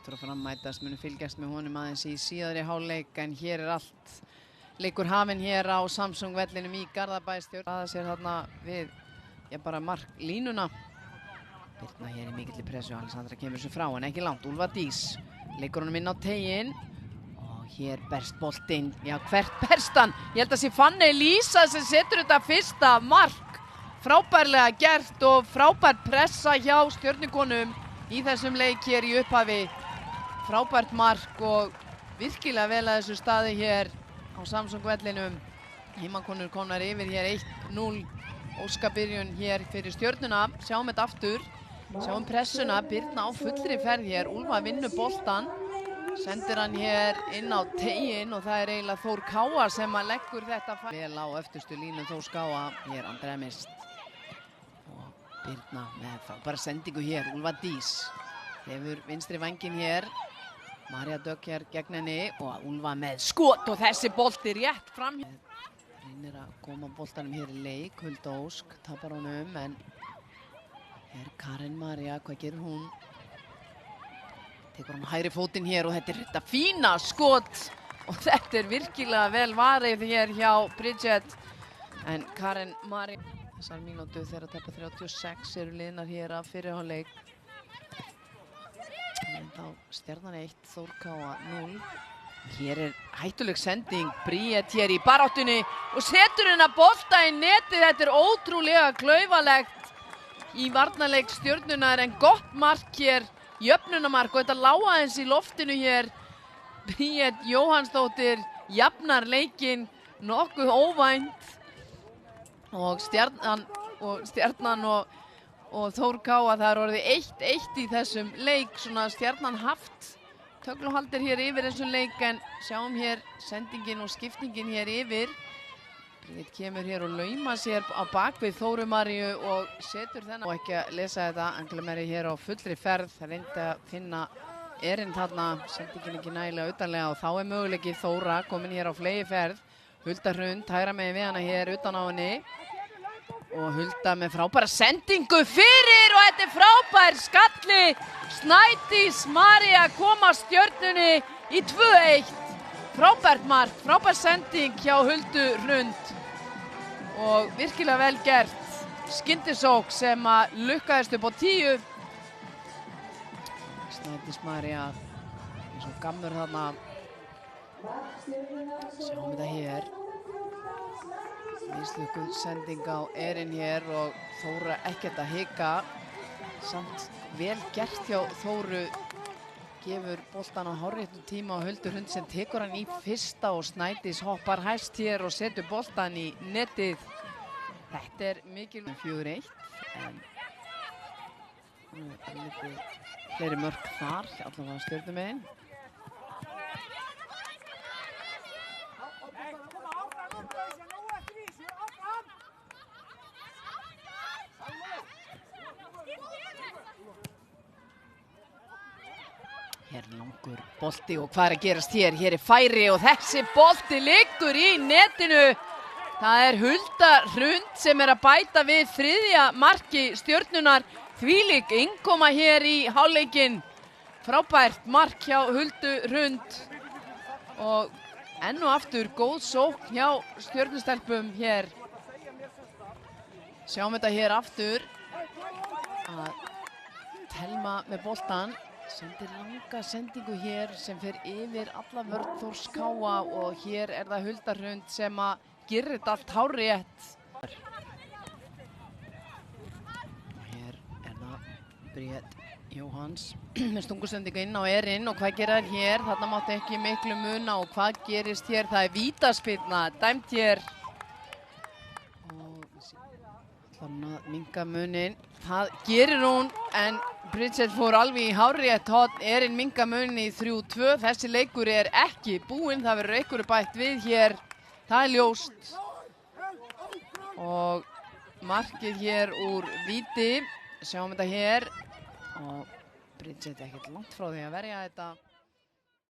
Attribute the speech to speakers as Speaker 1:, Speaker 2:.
Speaker 1: Fyrir að framætast munu fylgjast með honum aðeins í síðari hálfleik, en hér allt leikur hafinn hér á Samsung vellinum í Garðabæ. Það sér þarna við, bara marklínuna. Birna hér í mikilli pressu, Alexandra kemur sér frá en ekki langt. Úlfa Dís leikur honum inn á teiginn og hér berst boltinn. Já, hvert berst hann? Ég held að sé Fanney Lísa sem setur þetta fyrsta mark. Frábærlega gert og frábær pressa hjá Stjörnukonum í þessum leik hér í upphafi. Frábært mark og virkilega vel að þessu staði hér á Samsung vellinum. Heimakonur komnar yfir hér 1-0. Óskabyrjun hér fyrir Stjörnuna. Sjáum þetta aftur. Sjáum pressuna. Birna á fullri ferð hér. Úlfa vinnur boltan. Sendir hann hér inn á teiginn og það er eiginlega Þór Káa sem að leggur þetta vel á öftustu línu Þórs Káa. Hér Andrea Mist. Og Birna með bara sendingu hér. Úlfa Dís hefur vinstri vænginn hér. Marja Dögg hér gegn henni og Úlfa með skot og þessi bolti rétt fram. Reynir að koma boltanum hér í leik. Hulda Ósk tapar honum en hér Karen Marja, hvað gerir hún? Tekur hann hægri fótinn hér og þetta er þetta fína skot og þetta er virkilega vel varið hér hjá Bridget. En Karen Marja, þessar mínútu þegar tæpa 36 eru liðnar hér af fyrri hálfleik. Þá Stjarnan 1, Þór Káa 0. Hér er hættuleg sending, Bríet hér í baráttunni og setur hennar bolta í netið. Þetta er ótrúlega klaufalegt í varnarleik Stjörnunar en gott mark hér, jöfnunarmark og þetta lá aðeins í loftinu hér. Bríet Jóhannsdóttir jafnar leikinn nokkuð óvænt og Stjarnan og Þór Káa, það er orðið 1-1 í þessum leik. Svona Stjarnan haft tögluhaldir hér yfir þessum leik en sjáum hér sendingin og skiptingin hér yfir. Bríet kemur hér og lauma sér á bakvið Þóru Maríu og setur þennan. Og ekki að lesa þetta, Angela Mary hér á fullri ferð. Það reyndi að finna erinn þarna, sendingin ekki nægilega utanlega og þá er möguleiki Þóra komin hér á flegi ferð. Hulda Hrund, hægra megin við hana hér utan á henni. Og Hulda með frábæra sendingu fyrir og þetta er frábær skalli. Snædís María koma Stjörnunni í 2-1. Frábært mark, frábær sending hjá Huldu Hrund. Og virkilega vel gert. Skyndisók sem að lukkaðist upp á 10. Snædís María eins og gammur þarna. Sjáum þetta hér. Mislukkuð sending á erinn hér og Þóra ekkert að hika. Samt vel gert hjá Þóru. Gefur boltan á hárréttum tíma og Huldu Hrund sem tekur hann í fyrsta og Snædís hoppar hæst hér og setur boltan í netið. Þetta er mikilvægt 4-1 en það er litið fleiri mörk þar, allavega Stjörnumegin. Hér er langur bolti og hvað er að gerast hér? Hér er færi og þessi bolti liggur í netinu. Það er Hulda Hrund sem er að bæta við þriðja marki Stjörnunar. Þvílík innkoma hér í hálfleikinn. Frábært mark hjá Huldu Hrund. Og enn og aftur góð sókn hjá Stjörnustelpum hér. Sjáum þetta hér aftur. Telma með boltan. Sendir langa sendingu hér sem fer yfir alla vörn Þórs Káa og hér er það Hulda Hrund sem að gera þetta allt hárrétt. Og hér er það Bríet Jóhanns með stungusendingu inn á erinn og hvað gera þær hér? Þarna mátti ekki miklu muna og hvað gerist hér? Það er vítaspyrna, dæmt hér. Og þannig að minnka munin. Það gerir hún en Bridget fór alveg í hárrétt horn, erinn minnka munin í 3-2. Þessi leikur er ekki búinn, það verður einhverju bætt við hér. Það er ljóst. Og markið hér úr víti. Sjáum þetta hér. Og Bridget ekkert langt frá því að verja þetta.